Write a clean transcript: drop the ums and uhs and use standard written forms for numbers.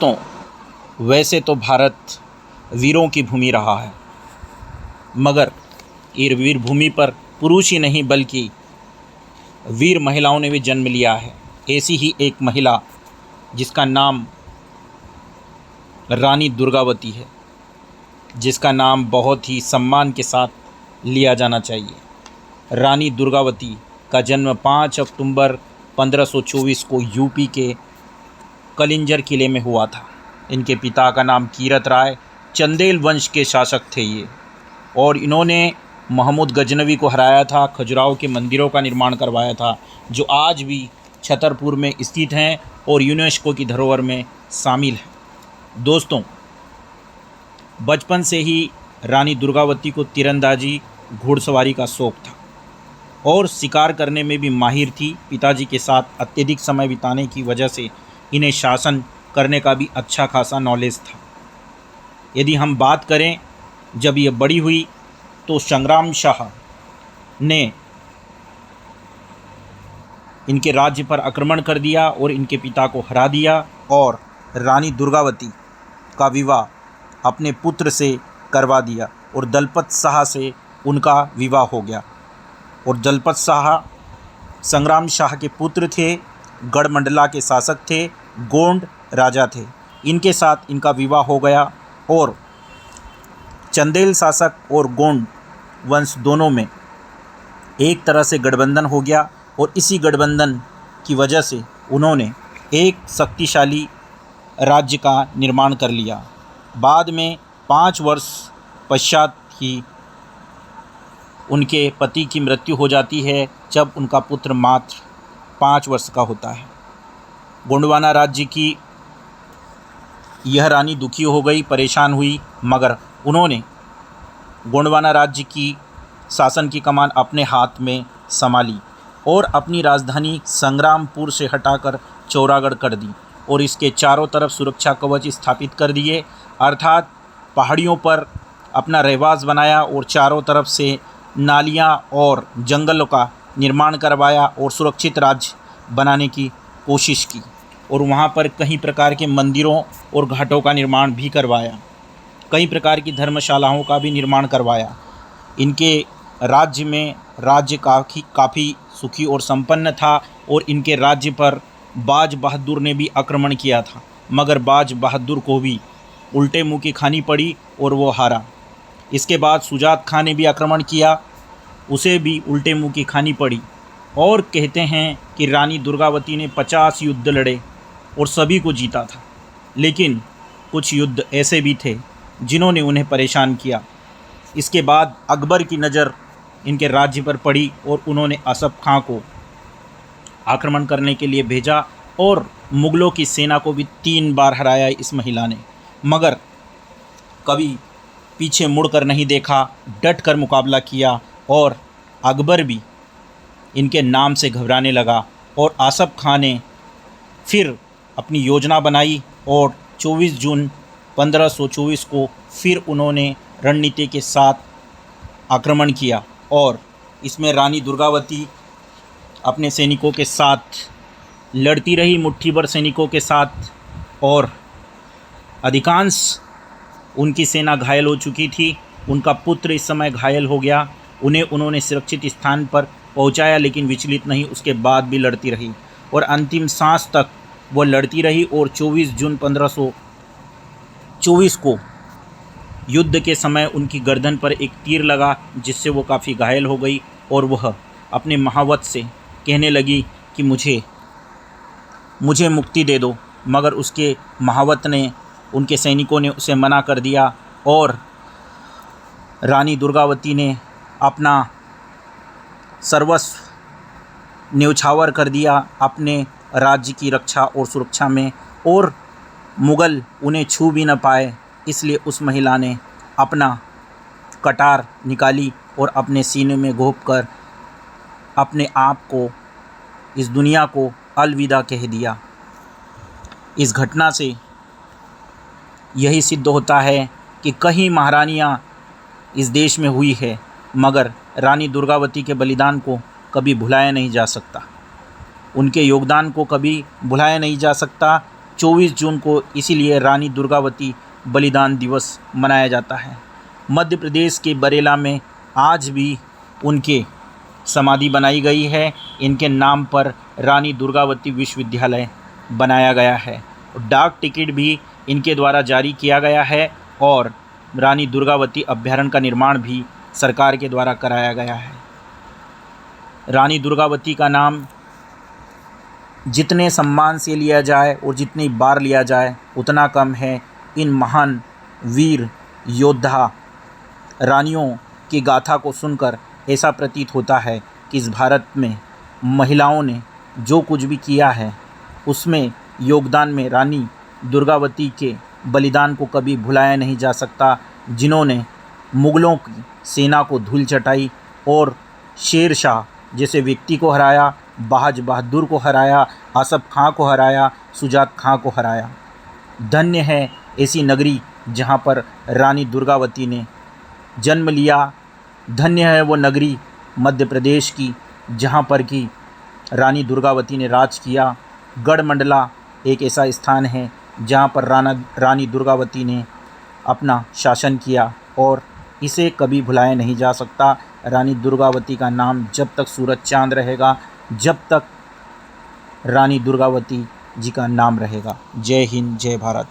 तो वैसे तो भारत वीरों की भूमि रहा है, मगर ये वीर भूमि पर पुरुष ही नहीं बल्कि वीर महिलाओं ने भी जन्म लिया है। ऐसी ही एक महिला जिसका नाम रानी दुर्गावती है, जिसका नाम बहुत ही सम्मान के साथ लिया जाना चाहिए। रानी दुर्गावती का जन्म 5 अक्टूबर 1524 को यूपी के कलिंजर किले में हुआ था। इनके पिता का नाम कीरत राय चंदेल वंश के शासक थे ये, और इन्होंने महमूद गजनवी को हराया था, खजुराहो के मंदिरों का निर्माण करवाया था, जो आज भी छतरपुर में स्थित हैं और यूनेस्को की धरोहर में शामिल है। दोस्तों, बचपन से ही रानी दुर्गावती को तीरंदाजी, घुड़सवारी का शौक़ था और शिकार करने में भी माहिर थी। पिताजी के साथ अत्यधिक समय बिताने की वजह से इन्हें शासन करने का भी अच्छा खासा नॉलेज था। यदि हम बात करें, जब ये बड़ी हुई तो संग्राम शाह ने इनके राज्य पर आक्रमण कर दिया और इनके पिता को हरा दिया, और रानी दुर्गावती का विवाह अपने पुत्र से करवा दिया और दलपत शाह से उनका विवाह हो गया। और दलपत शाह संग्राम शाह के पुत्र थे, गढ़मंडला के शासक थे, गोंड राजा थे। इनके साथ इनका विवाह हो गया और चंदेल शासक और गोंड वंश दोनों में एक तरह से गठबंधन हो गया, और इसी गठबंधन की वजह से उन्होंने एक शक्तिशाली राज्य का निर्माण कर लिया। बाद में 5 वर्ष पश्चात ही उनके पति की मृत्यु हो जाती है, जब उनका पुत्र मात्र 5 वर्ष का होता है। गोंडवाना राज्य की यह रानी दुखी हो गई, परेशान हुई, मगर उन्होंने गोंडवाना राज्य की शासन की कमान अपने हाथ में संभाली और अपनी राजधानी संग्रामपुर से हटाकर चौरागढ़ कर दी और इसके चारों तरफ सुरक्षा कवच स्थापित कर दिए, अर्थात पहाड़ियों पर अपना रहवास बनाया और चारों तरफ से नालियां और जंगलों का निर्माण करवाया और सुरक्षित राज्य बनाने की कोशिश की, और वहाँ पर कई प्रकार के मंदिरों और घाटों का निर्माण भी करवाया, कई प्रकार की धर्मशालाओं का भी निर्माण करवाया। इनके राज्य में राज्य काफ़ी सुखी और संपन्न था, और इनके राज्य पर बाज बहादुर ने भी आक्रमण किया था, मगर बाज बहादुर को भी उल्टे मुँह की खानी पड़ी और वो हारा। इसके बाद सुजात खां ने भी आक्रमण किया, उसे भी उल्टे मुँह की खानी पड़ी, और कहते हैं कि रानी दुर्गावती ने 50 युद्ध लड़े और सभी को जीता था, लेकिन कुछ युद्ध ऐसे भी थे जिन्होंने उन्हें परेशान किया। इसके बाद अकबर की नज़र इनके राज्य पर पड़ी और उन्होंने असफ खां को आक्रमण करने के लिए भेजा, और मुग़लों की सेना को भी 3 बार हराया इस महिला ने, मगर कभी पीछे मुड़कर नहीं देखा, डट कर मुकाबला किया, और अकबर भी इनके नाम से घबराने लगा। और आसफ़ खां ने फिर अपनी योजना बनाई और 24 जून 1524 को फिर उन्होंने रणनीति के साथ आक्रमण किया, और इसमें रानी दुर्गावती अपने सैनिकों के साथ लड़ती रही, मुट्ठी भर सैनिकों के साथ, और अधिकांश उनकी सेना घायल हो चुकी थी। उनका पुत्र इस समय घायल हो गया, उन्होंने सुरक्षित स्थान पर पहुंचाया, लेकिन विचलित नहीं, उसके बाद भी लड़ती रही और अंतिम सांस तक वो लड़ती रही। और 24 जून 1524 को युद्ध के समय उनकी गर्दन पर एक तीर लगा, जिससे वो काफ़ी घायल हो गई, और वह अपने महावत से कहने लगी कि मुझे मुक्ति दे दो, मगर उसके महावत ने, उनके सैनिकों ने उसे मना कर दिया, और रानी दुर्गावती ने अपना सर्वस्व न्यौछावर कर दिया अपने राज्य की रक्षा और सुरक्षा में, और मुग़ल उन्हें छू भी न पाए। इसलिए उस महिला ने अपना कटार निकाली और अपने सीने में घोंपकर अपने आप को, इस दुनिया को अलविदा कह दिया। इस घटना से यही सिद्ध होता है कि कई महारानियाँ इस देश में हुई है, मगर रानी दुर्गावती के बलिदान को कभी भुलाया नहीं जा सकता, उनके योगदान को कभी भुलाया नहीं जा सकता, 24 जून को इसीलिए रानी दुर्गावती बलिदान दिवस मनाया जाता है। मध्य प्रदेश के बरेला में आज भी उनके समाधि बनाई गई है। इनके नाम पर रानी दुर्गावती विश्वविद्यालय बनाया गया है। डाक टिकट भी इनके द्वारा जारी किया गया है और रानी दुर्गावती अभ्यारण्य का निर्माण भी सरकार के द्वारा कराया गया है। रानी दुर्गावती का नाम जितने सम्मान से लिया जाए और जितनी बार लिया जाए उतना कम है। इन महान वीर योद्धा रानियों की गाथा को सुनकर ऐसा प्रतीत होता है कि इस भारत में महिलाओं ने जो कुछ भी किया है उसमें योगदान में रानी दुर्गावती के बलिदान को कभी भुलाया नहीं जा सकता, जिन्होंने मुग़लों की सेना को धूल चटाई और शेर शाह जैसे व्यक्ति को हराया, बहाज बहादुर को हराया, आसफ़ खां को हराया, सुजात खां को हराया। धन्य है ऐसी नगरी जहाँ पर रानी दुर्गावती ने जन्म लिया। धन्य है वो नगरी मध्य प्रदेश की जहाँ पर कि रानी दुर्गावती ने राज किया। गढ़मंडला एक ऐसा स्थान है जहाँ पर रानी दुर्गावती ने अपना शासन किया और इसे कभी भुलाया नहीं जा सकता। रानी दुर्गावती का नाम जब तक सूरज चाँद रहेगा, जब तक रानी दुर्गावती जी का नाम रहेगा। जय हिंद, जय भारत।